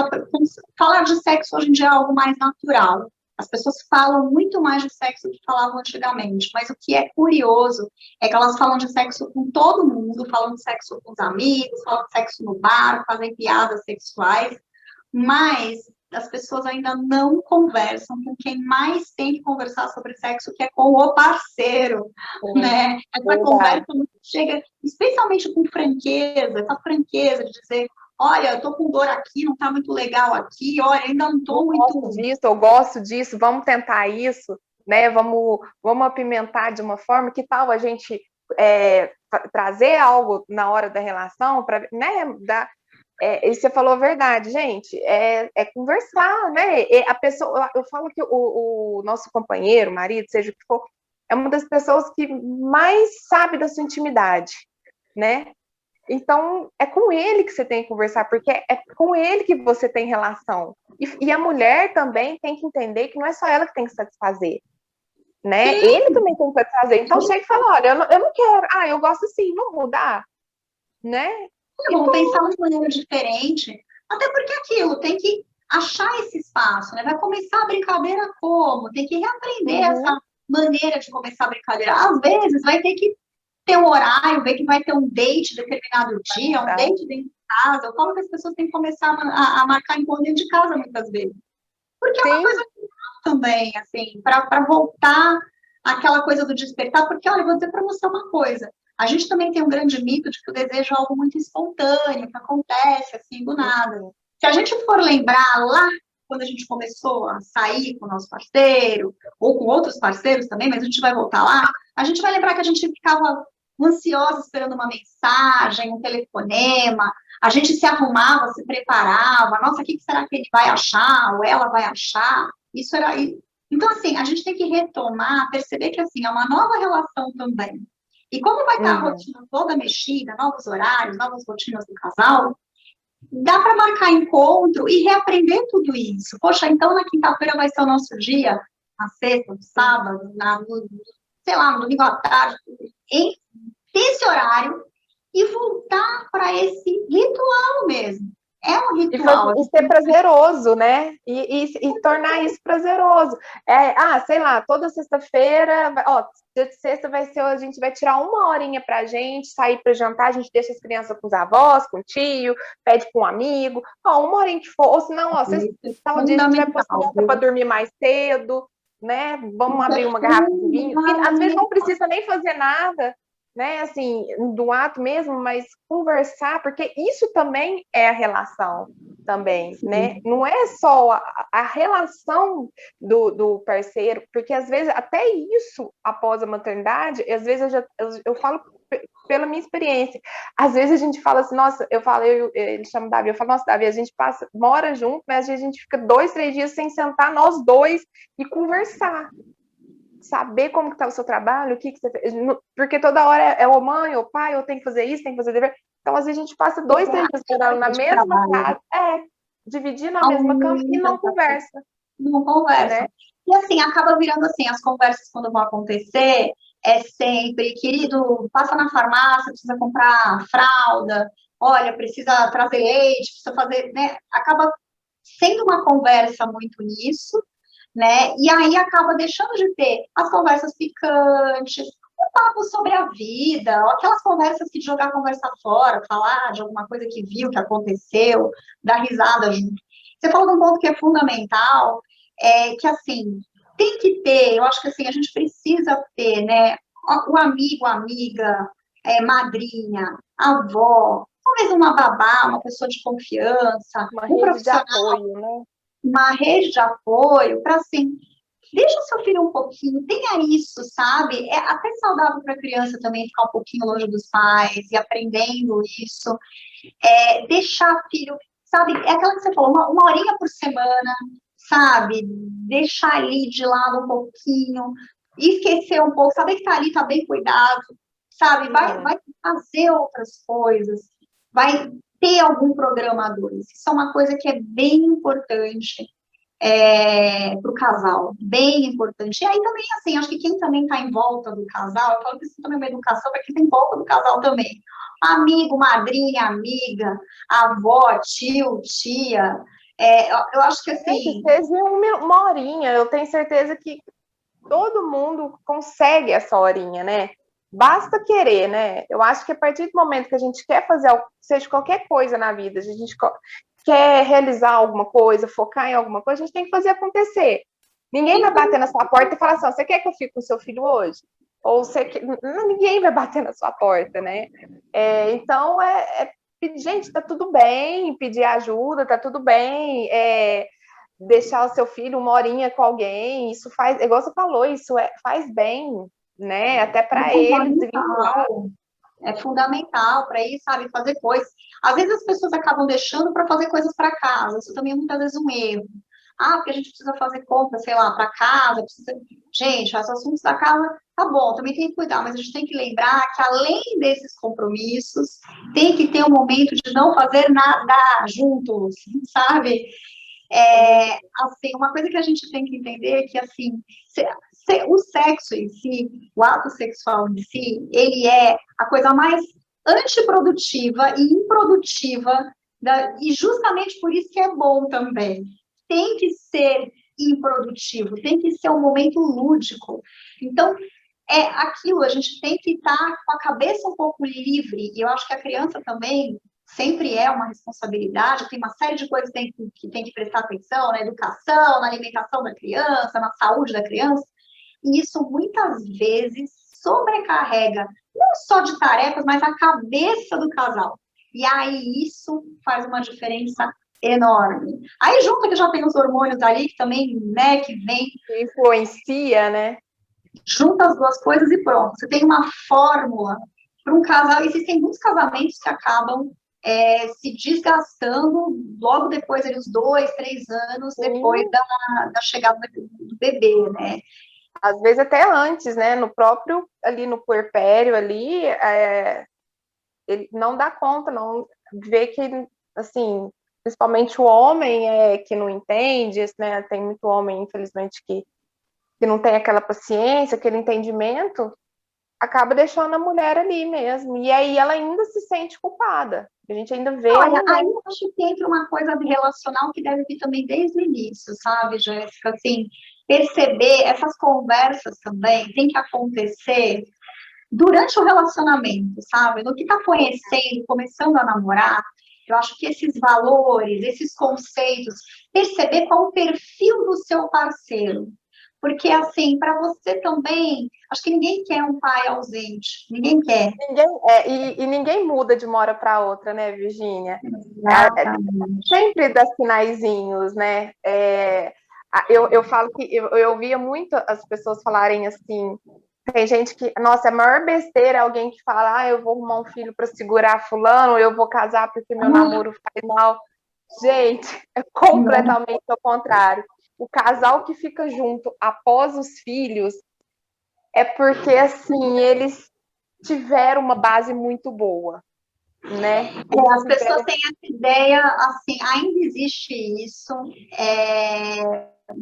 Falar de sexo hoje em dia é algo mais natural. As pessoas falam muito mais de sexo do que falavam antigamente. Mas o que é curioso é que elas falam de sexo com todo mundo, falam de sexo com os amigos, falam de sexo no bar, fazem piadas sexuais, mas as pessoas ainda não conversam com quem mais tem que conversar sobre sexo, que é com o parceiro, né? Essa conversa chega, especialmente com franqueza, essa franqueza de dizer, olha, eu tô com dor aqui, não tá muito legal aqui, olha, ainda não tô muito... Eu gosto disso, eu gosto disso, vamos tentar isso, né? Vamos apimentar de uma forma, que tal a gente trazer algo na hora da relação, para, né, E você falou a verdade, gente, é conversar, né? A pessoa, eu falo que o nosso companheiro, marido, seja o que for, é uma das pessoas que mais sabe da sua intimidade, né? Então, é com ele que você tem que conversar, porque é com ele que você tem relação. E a mulher também tem que entender que não é só ela que tem que satisfazer, né? Sim. Ele também tem que satisfazer. Então, chega e fala, olha, eu não quero. Eu gosto assim, vamos mudar, né? Vamos pensar de maneira diferente. Até porque aquilo, tem que achar esse espaço, né? Vai começar a brincadeira como? Tem que reaprender essa maneira de começar a brincadeira. Às vezes vai ter que ter um horário, ver que vai ter um date determinado dia, um date dentro de casa. Eu falo que as pessoas têm que começar a marcar encontro dentro de casa muitas vezes. Porque é uma coisa também, assim, para voltar àquela coisa do despertar, porque, olha, eu vou dizer para você uma coisa, a gente também tem um grande mito de que o desejo é algo muito espontâneo, que acontece, assim, do nada. Se a gente for lembrar lá, quando a gente começou a sair com o nosso parceiro, ou com outros parceiros também, mas a gente vai voltar lá, a gente vai lembrar que a gente ficava ansiosa esperando uma mensagem, um telefonema, a gente se arrumava, se preparava, nossa, o que será que ele vai achar, ou ela vai achar? Isso era... Então, assim, a gente tem que retomar, perceber que, assim, é uma nova relação também. E como vai estar a rotina toda mexida, novos horários, novas rotinas do casal, dá para marcar encontro e reaprender tudo isso. Poxa, então na quinta-feira vai ser o nosso dia, na sexta, no sábado, sei lá, no domingo à tarde, esse horário, e voltar para esse ritual mesmo. É um ritual. E ser prazeroso, né? E tornar isso prazeroso. Sei lá, toda sexta-feira, dia de sexta vai ser, a gente vai tirar uma horinha pra gente, sair para jantar, a gente deixa as crianças com os avós, com o tio, pede com um amigo, uma horinha que for, ou senão, tal dia a gente vai pôr a criança para dormir mais cedo, né? Vamos abrir uma garrafa de vinho. Às vezes não precisa nem fazer nada, né, assim, do ato mesmo, mas conversar, porque isso também é a relação também, né? Não é só a relação do parceiro, porque às vezes até isso após a maternidade, às vezes eu falo pela minha experiência, às vezes a gente fala assim, nossa, ele chama Davi, eu falo, nossa, Davi, a gente mora junto, mas a gente fica 2, 3 dias sem sentar nós dois e conversar. Saber como que tá o seu trabalho, o que você fez, porque toda hora é ou mãe, ou pai, ou tem que fazer isso, tem que fazer dever. Então, às vezes a gente passa 2, 3 dias morando na mesma casa, dividindo a mesma cama e não conversa. Não conversa. Né? E assim, acaba virando assim, as conversas quando vão acontecer, é sempre, querido, passa na farmácia, precisa comprar fralda, olha, precisa trazer leite, precisa fazer, né? Acaba sendo uma conversa muito nisso, né? E aí acaba deixando de ter as conversas picantes, o papo sobre a vida, aquelas conversas que jogar a conversa fora, falar de alguma coisa que viu, que aconteceu, dar risada junto. Você falou de um ponto que é fundamental, que assim, tem que ter, eu acho que assim, a gente precisa ter, né, o amigo, amiga, madrinha, avó, talvez uma babá, uma pessoa de confiança, uma rede de apoio, né? Uma rede de apoio para, assim, deixa o seu filho um pouquinho, tenha isso, sabe? É até saudável para a criança também ficar um pouquinho longe dos pais e aprendendo isso. Deixar filho, sabe? É aquela que você falou, uma horinha por semana, sabe? Deixar ali de lado um pouquinho, esquecer um pouco, saber que tá ali, tá bem cuidado, sabe? Vai fazer outras coisas, vai ter algum programa a dois. Isso é uma coisa que é bem importante para o casal, bem importante. E aí também, assim, acho que quem também está em volta do casal, eu falo que isso também é uma educação para quem está em volta do casal também. Amigo, madrinha, amiga, avó, tio, tia. Eu acho que assim. Seja uma horinha, eu tenho certeza que todo mundo consegue essa horinha, né? Basta querer, né? Eu acho que a partir do momento que a gente quer fazer, seja qualquer coisa na vida, a gente quer realizar alguma coisa, focar em alguma coisa, a gente tem que fazer acontecer. Ninguém vai bater na sua porta e falar assim, você quer que eu fique com seu filho hoje? Ou ninguém vai bater na sua porta, né? Então, gente, tá tudo bem, pedir ajuda, tá tudo bem, deixar o seu filho uma horinha com alguém, isso faz, igual você falou, isso faz bem, né? Até para ele desvincular. É fundamental para ir, sabe, fazer coisas. Às vezes as pessoas acabam deixando para fazer coisas para casa. Isso também é muitas vezes um erro. Ah, porque a gente precisa fazer compra, sei lá, para casa, precisa... Gente, os assuntos da casa, tá bom, também tem que cuidar, mas a gente tem que lembrar que além desses compromissos, tem que ter um momento de não fazer nada juntos, sabe? Assim, uma coisa que a gente tem que entender é que, assim, o sexo em si, o ato sexual em si, ele é a coisa mais antiprodutiva e improdutiva, e justamente por isso que é bom também. Tem que ser improdutivo, tem que ser um momento lúdico. Então, é aquilo, a gente tem que estar com a cabeça um pouco livre, e eu acho que a criança também sempre é uma responsabilidade, tem uma série de coisas que tem que prestar atenção, na educação, na alimentação da criança, na saúde da criança, e isso muitas vezes sobrecarrega, não só de tarefas, mas a cabeça do casal. E aí isso faz uma diferença enorme. Aí junto que já tem os hormônios ali, que também, né, que vem... Influencia, né? Junta as duas coisas e pronto. Você tem uma fórmula para um casal. Existem muitos casamentos que acabam se desgastando logo depois, ali, os 2, 3 anos depois da chegada do bebê, né? Às vezes até antes, né? No próprio, ali no puerpério, ali, ele não dá conta, não vê que, assim, principalmente o homem que não entende, né? Tem muito homem, infelizmente, que não tem aquela paciência, aquele entendimento, acaba deixando a mulher ali mesmo. E aí ela ainda se sente culpada. A gente ainda vê... Olha, aí eu acho que entra uma coisa relacional que deve vir também desde o início, sabe, Jéssica? Assim, perceber essas conversas também tem que acontecer durante o relacionamento, sabe? No que está conhecendo, começando a namorar, eu acho que esses valores, esses conceitos, perceber qual o perfil do seu parceiro. Porque, assim, para você também, acho que ninguém quer um pai ausente, ninguém quer. E ninguém muda de uma hora para outra, né, Virgínia? Sempre dá sinaizinhos, né? Eu falo que eu ouvia muito as pessoas falarem assim, tem gente que, nossa, a maior besteira é alguém que fala, eu vou arrumar um filho para segurar fulano, eu vou casar porque meu namoro faz mal. Gente, é completamente ao contrário. O casal que fica junto após os filhos é porque, assim, eles tiveram uma base muito boa, né? As pessoas têm essa ideia, assim, ainda existe isso,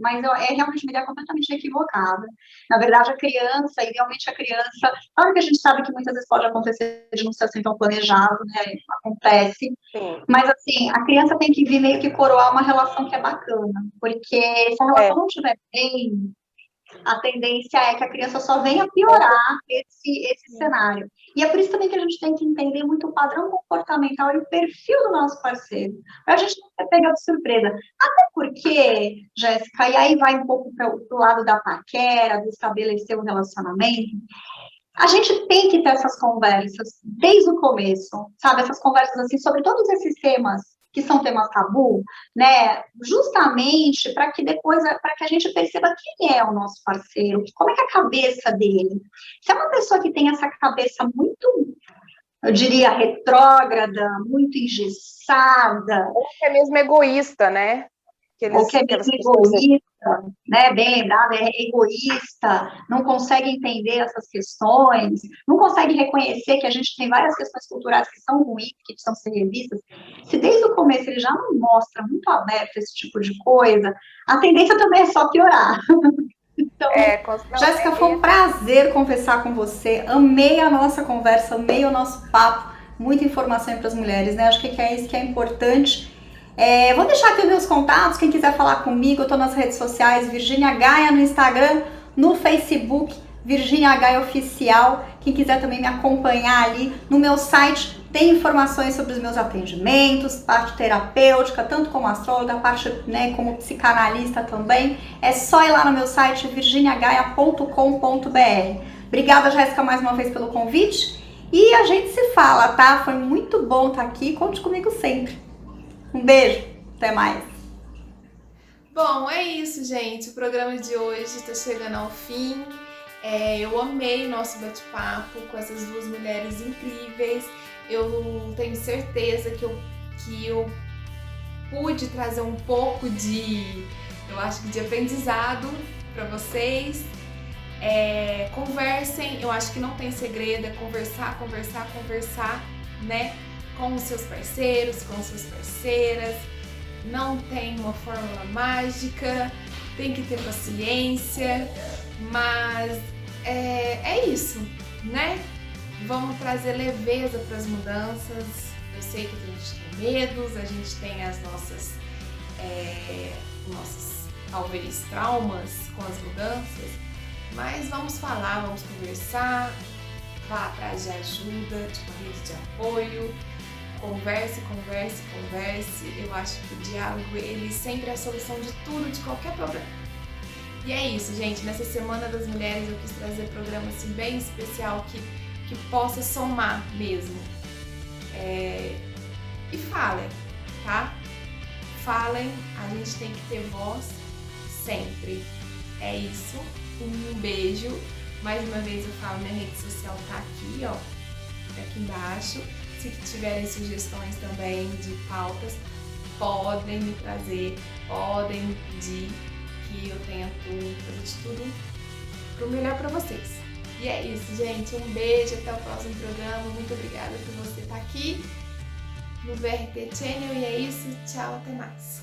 mas é realmente uma ideia completamente equivocada. Na verdade, idealmente a criança, claro que a gente sabe que muitas vezes pode acontecer de não ser assim tão planejado, né? Acontece. Sim. Mas, assim, a criança tem que vir meio que coroar uma relação que é bacana, porque se a relação não estiver bem, a tendência é que a criança só venha piorar esse cenário. E é por isso também que a gente tem que entender muito o padrão comportamental e o perfil do nosso parceiro, para a gente não ser pega de surpresa. Até porque, Jéssica, e aí vai um pouco para o lado da paquera, de estabelecer um relacionamento, a gente tem que ter essas conversas desde o começo, sabe? Essas conversas assim sobre todos esses temas que são temas tabu, né? Justamente para que depois, para que a gente perceba quem é o nosso parceiro, como é que é a cabeça dele. Se é uma pessoa que tem essa cabeça muito, eu diria, retrógrada, muito engessada, ou que é mesmo egoísta, né? Ou que é mesmo egoísta, né? Bem lembrado, é egoísta, não consegue entender essas questões, não consegue reconhecer que a gente tem várias questões culturais que são ruins, que precisam ser revistas. Se desde o começo ele já não mostra muito aberto esse tipo de coisa, a tendência também é só piorar. Então, Jéssica, foi um prazer conversar com você. Amei a nossa conversa, amei o nosso papo. Muita informação para as mulheres, né? Acho que é isso que é importante. Vou deixar aqui os meus contatos, quem quiser falar comigo, eu estou nas redes sociais, Virgínia Gaia no Instagram, no Facebook, Virgínia Gaia Oficial. Quem quiser também me acompanhar ali no meu site, tem informações sobre os meus atendimentos, parte terapêutica, tanto como astróloga, parte, né, como psicanalista também. É só ir lá no meu site, virginiagaia.com.br. Obrigada, Jéssica, mais uma vez pelo convite. E a gente se fala, tá? Foi muito bom estar aqui, conte comigo sempre. Um beijo, até mais. Bom, é isso, gente. O programa de hoje está chegando ao fim. Eu amei o nosso bate-papo com essas duas mulheres incríveis. Eu tenho certeza que eu pude trazer um pouco eu acho que de aprendizado para vocês. Conversem, eu acho que não tem segredo, é conversar, né? Com os seus parceiros, com suas parceiras. Não tem uma fórmula mágica, tem que ter paciência, mas é isso, né? Vamos trazer leveza para as mudanças. Eu sei que a gente tem medos, a gente tem as nossas talvez traumas com as mudanças, mas vamos falar, vamos conversar, vá atrás de ajuda, de uma rede de apoio, converse. Eu acho que o diálogo, ele sempre é a solução de tudo, de qualquer problema. E é isso, gente, nessa Semana das Mulheres eu quis trazer um programa assim, bem especial que possa somar mesmo. E falem, tá? Falem, a gente tem que ter voz sempre. É isso, um beijo. Mais uma vez eu falo, minha rede social tá aqui, ó, aqui embaixo. Se tiverem sugestões também de pautas, podem me trazer, podem me pedir, que eu tento fazer de tudo pro melhor para vocês. E é isso, gente. Um beijo, até o próximo programa. Muito obrigada por você estar aqui no VRT Channel. E é isso, tchau, até mais.